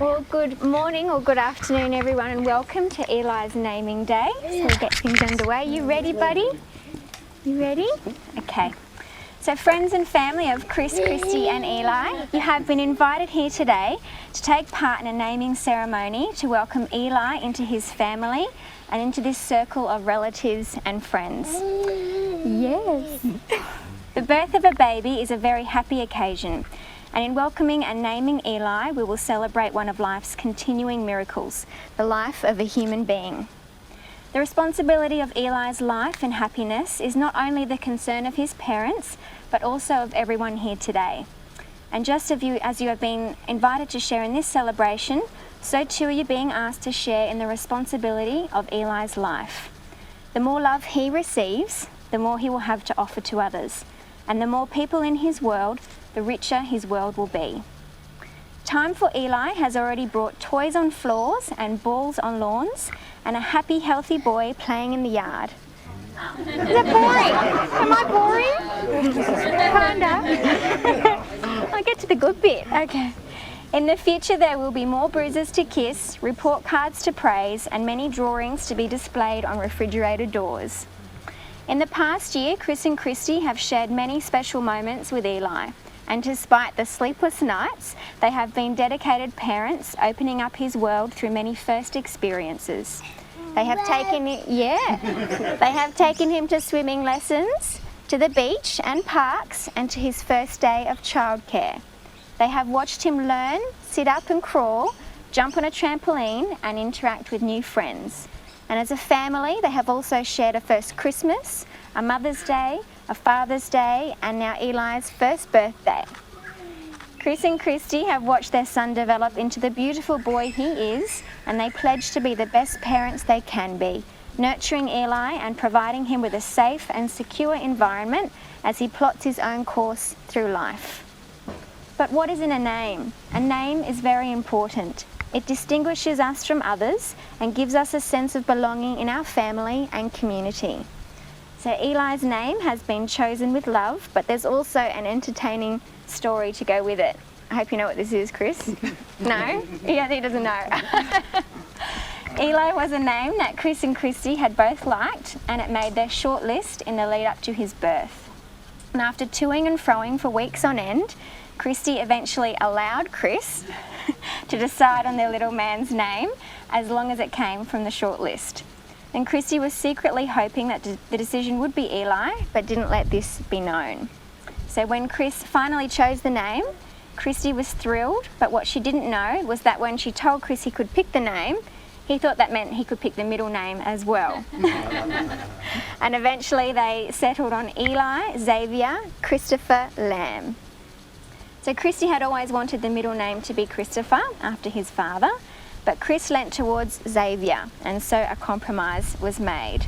Well, good morning or good afternoon, everyone, and welcome to Eli's naming day. So we get things underway. You ready, buddy? You ready? Okay. So friends and family of Chris, Christy and Eli, you have been invited here today to take part in a naming ceremony to welcome Eli into his family and into this circle of relatives and friends. Yes. The birth of a baby is a very happy occasion. And in welcoming and naming Eli, we will celebrate one of life's continuing miracles, the life of a human being. The responsibility of Eli's life and happiness is not only the concern of his parents, but also of everyone here today. And just as you have been invited to share in this celebration, so too are you being asked to share in the responsibility of Eli's life. The more love he receives, the more he will have to offer to others. And the more people in his world, the richer his world will be. Time for Eli has already brought toys on floors and balls on lawns and a happy, healthy boy playing in the yard. Is that boring? Am I boring? Kinda. I'll get to the good bit. Okay. In the future there will be more bruises to kiss, report cards to praise, and many drawings to be displayed on refrigerator doors. In the past year, Chris and Christy have shared many special moments with Eli. And despite the sleepless nights, they have been dedicated parents, opening up his world through many first experiences. They have taken him to swimming lessons, to the beach and parks, and to his first day of childcare. They have watched him learn, sit up and crawl, jump on a trampoline, and interact with new friends. And as a family, they have also shared a first Christmas, a Mother's Day, a Father's Day, and now Eli's first birthday. Chris and Christy have watched their son develop into the beautiful boy he is, and they pledge to be the best parents they can be, nurturing Eli and providing him with a safe and secure environment as he plots his own course through life. But what is in a name? A name is very important. It distinguishes us from others and gives us a sense of belonging in our family and community. So Eli's name has been chosen with love, but there's also an entertaining story to go with it. I hope you know what this is, Chris. No? Yeah, he doesn't know. Eli was a name that Chris and Christy had both liked, and it made their short list in the lead up to his birth. And after toing and froing for weeks on end, Christy eventually allowed Chris to decide on their little man's name as long as it came from the short list. And Christy was secretly hoping that the decision would be Eli, but didn't let this be known. So when Chris finally chose the name, Christy was thrilled, but what she didn't know was that when she told Chris he could pick the name, he thought that meant he could pick the middle name as well. And eventually they settled on Eli, Xavier, Christopher, Lamb. So Christy had always wanted the middle name to be Christopher, after his father, but Chris leant towards Xavier, and so a compromise was made.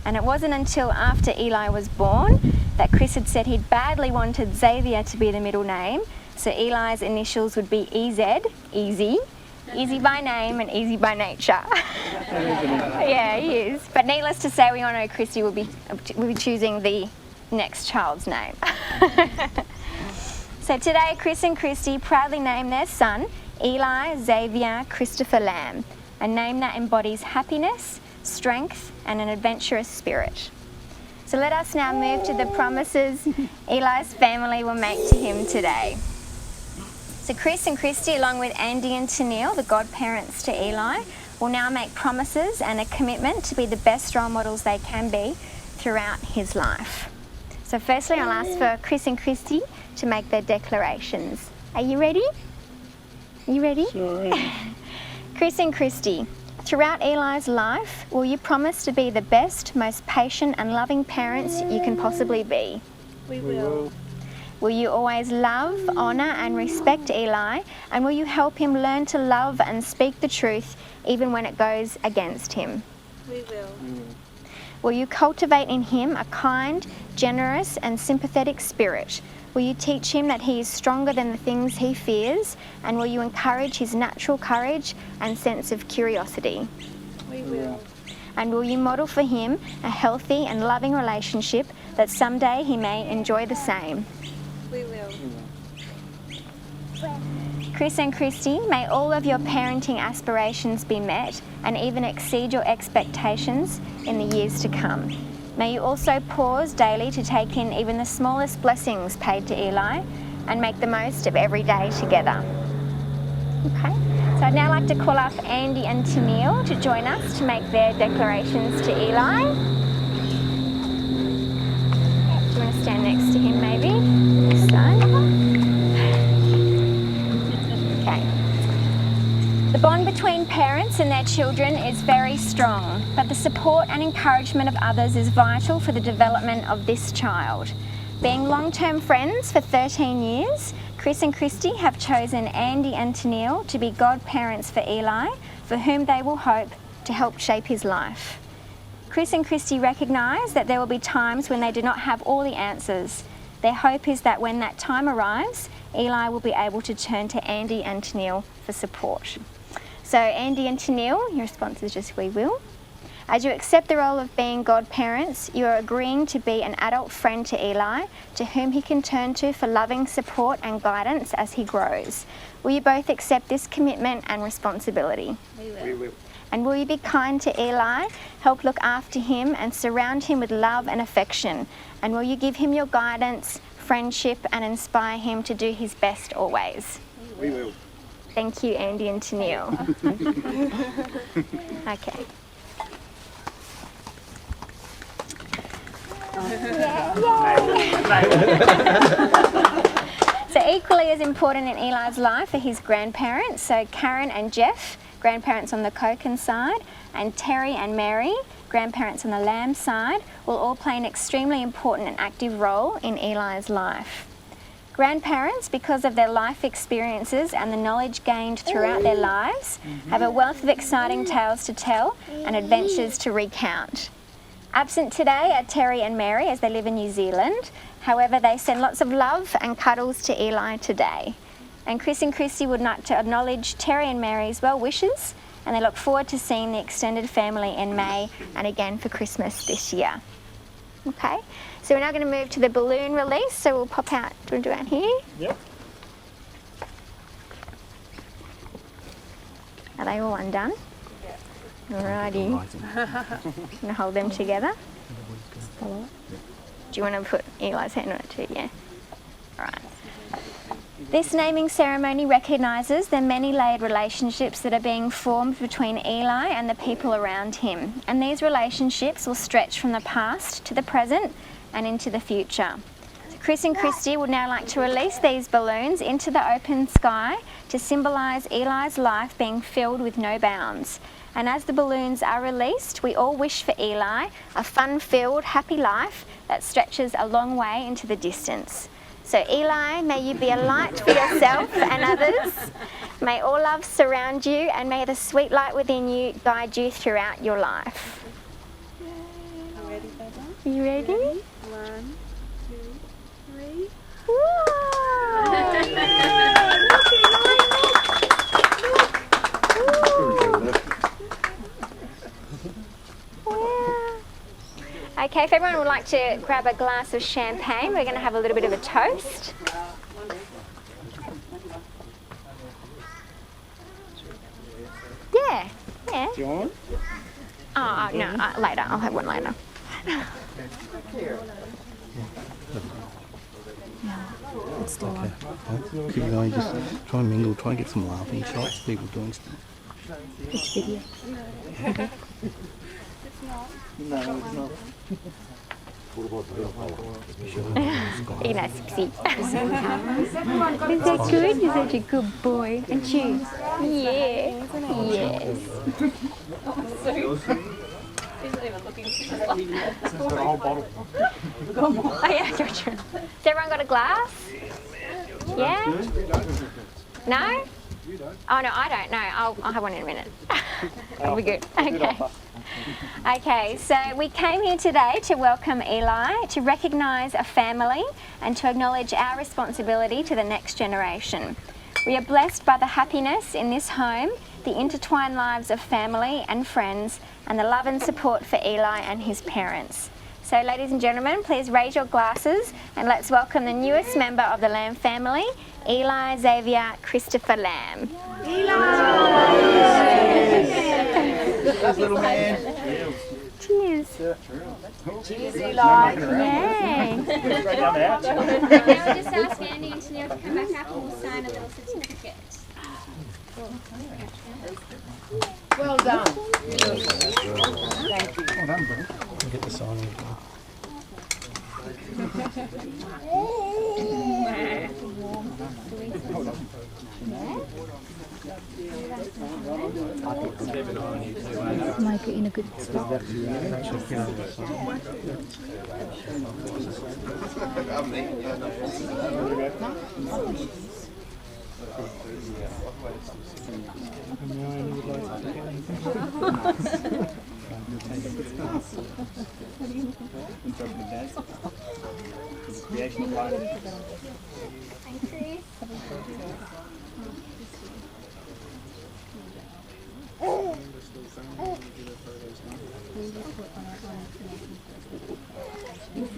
And it wasn't until after Eli was born that Chris had said he'd badly wanted Xavier to be the middle name, so Eli's initials would be EZ, easy, easy by name and easy by nature. Yeah, he is. But needless to say, we all know Christy will be choosing the next child's name. So today, Chris and Christy proudly name their son Eli Xavier Christopher Lamb, a name that embodies happiness, strength, and an adventurous spirit. So let us now move to the promises Eli's family will make to him today. So Chris and Christy, along with Andy and Tennille, the godparents to Eli, will now make promises and a commitment to be the best role models they can be throughout his life. So firstly, I'll ask for Chris and Christy to make their declarations. Are you ready? Are you ready? Sure. Chris and Christy, throughout Eli's life, will you promise to be the best, most patient and loving parents you can possibly be? We will. Will you always love, honour and respect Eli, and will you help him learn to love and speak the truth even when it goes against him? We will. Will you cultivate in him a kind, generous and sympathetic spirit? Will you teach him that he is stronger than the things he fears? And will you encourage his natural courage and sense of curiosity? We will. And will you model for him a healthy and loving relationship that someday he may enjoy the same? We will. Chris and Christy, may all of your parenting aspirations be met and even exceed your expectations in the years to come. May you also pause daily to take in even the smallest blessings paid to Eli and make the most of every day together. Okay, so I'd now like to call up Andy and Tennille to join us to make their declarations to Eli. Do you want to stand next to him maybe? This side. Okay. The bond between parents and their children is very strong, but the support and encouragement of others is vital for the development of this child. Being long-term friends for 13 years, Chris and Christy have chosen Andy and Tennille to be godparents for Eli, for whom they will hope to help shape his life. Chris and Christy recognise that there will be times when they do not have all the answers. Their hope is that when that time arrives, Eli will be able to turn to Andy and Tennille for support. So Andy and Tennille, your response is just "we will." As you accept the role of being godparents, you are agreeing to be an adult friend to Eli, to whom he can turn to for loving support and guidance as he grows. Will you both accept this commitment and responsibility? We will. And will you be kind to Eli, help look after him and surround him with love and affection? And will you give him your guidance, friendship and inspire him to do his best always? We will. Thank you, Andy and Tennille. Okay. So equally as important in Eli's life are his grandparents. So Karen and Jeff, grandparents on the Koken side, and Terry and Mary, grandparents on the Lamb side, will all play an extremely important and active role in Eli's life. Grandparents, because of their life experiences and the knowledge gained throughout their lives, have a wealth of exciting tales to tell and adventures to recount. Absent today are Terry and Mary as they live in New Zealand. However, they send lots of love and cuddles to Eli today. And Chris and Christy would like to acknowledge Terry and Mary's well wishes, and they look forward to seeing the extended family in May and again for Christmas this year. Okay, so we're now going to move to the balloon release, so we'll pop out. Do you want to do it here? Yep. Are they all undone? Alrighty. I'm going to hold them together. Do you want to put Eli's hand on it too? Yeah. Alright. This naming ceremony recognises the many layered relationships that are being formed between Eli and the people around him. And these relationships will stretch from the past to the present and into the future. So Chris and Christy would now like to release these balloons into the open sky to symbolise Eli's life being filled with no bounds. And as the balloons are released, we all wish for Eli a fun-filled, happy life that stretches a long way into the distance. So Eli, may you be a light for yourself and others. May all love surround you, and may the sweet light within you guide you throughout your life. Are ready, Baba? You ready? 1, 2, 3. Okay, if everyone would like to grab a glass of champagne, we're going to have a little bit of a toast. Yeah, yeah. Do you want? Oh, no, later. I'll have one later. It's still on. Keep going, just try and mingle, try and get some laughing shots, people doing stuff. Which video? No, it's not. You know, Sipsy. Is that good? You're such a good boy, aren't you? Yeah. Yes. Oh yeah, your turn. Has everyone got a glass? Yeah? No? Oh no, I don't. No, I'll have one in a minute. That'll be good. Okay. Okay, so we came here today to welcome Eli, to recognise a family and to acknowledge our responsibility to the next generation. We are blessed by the happiness in this home, the intertwined lives of family and friends, and the love and support for Eli and his parents. So ladies and gentlemen, please raise your glasses and let's welcome the newest member of the Lamb family, Eli Xavier Christopher Lamb. Yes, little man. Cheers. Cheers, Eli. Yay. Now we'll just ask Andy and Tennille to come back up and we'll sign a little certificate. Well done. Well done, Bree. Get the signing. Make it in a good spot. Do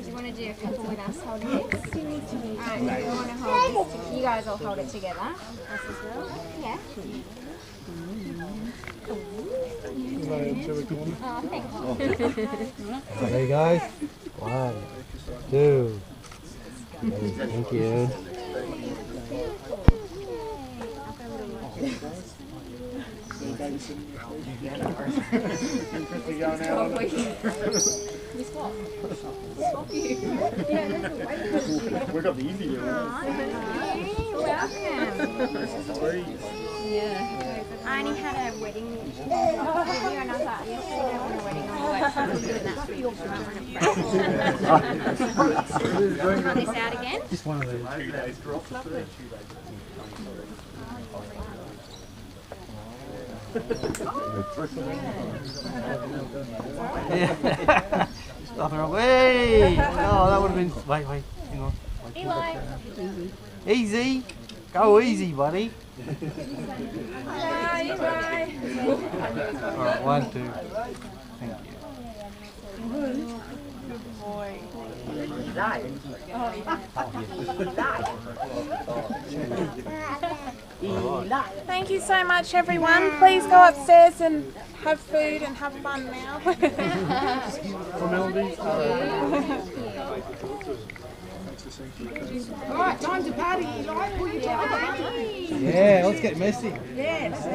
you want to do a couple with us holding this? Alright, we want to hold this. You guys all hold it together. Us as well. Yeah. There you go. 1, 2. Thank you. We got the easy deal. I only had a wedding with you and I was like, yes, I don't want a wedding on the way, so I'm doing that for you. Cut this out again. Just one of those. Nothing wrong. Hey! Oh, that would have been. Wait, hang on. Eli. Easy. Go easy, buddy. Alright, 1, 2. Thank you. Thank you so much, everyone. Please go upstairs and have food and have fun now. All right, time to party, Eli. Pull your tie. Yeah, let's get messy. Yes.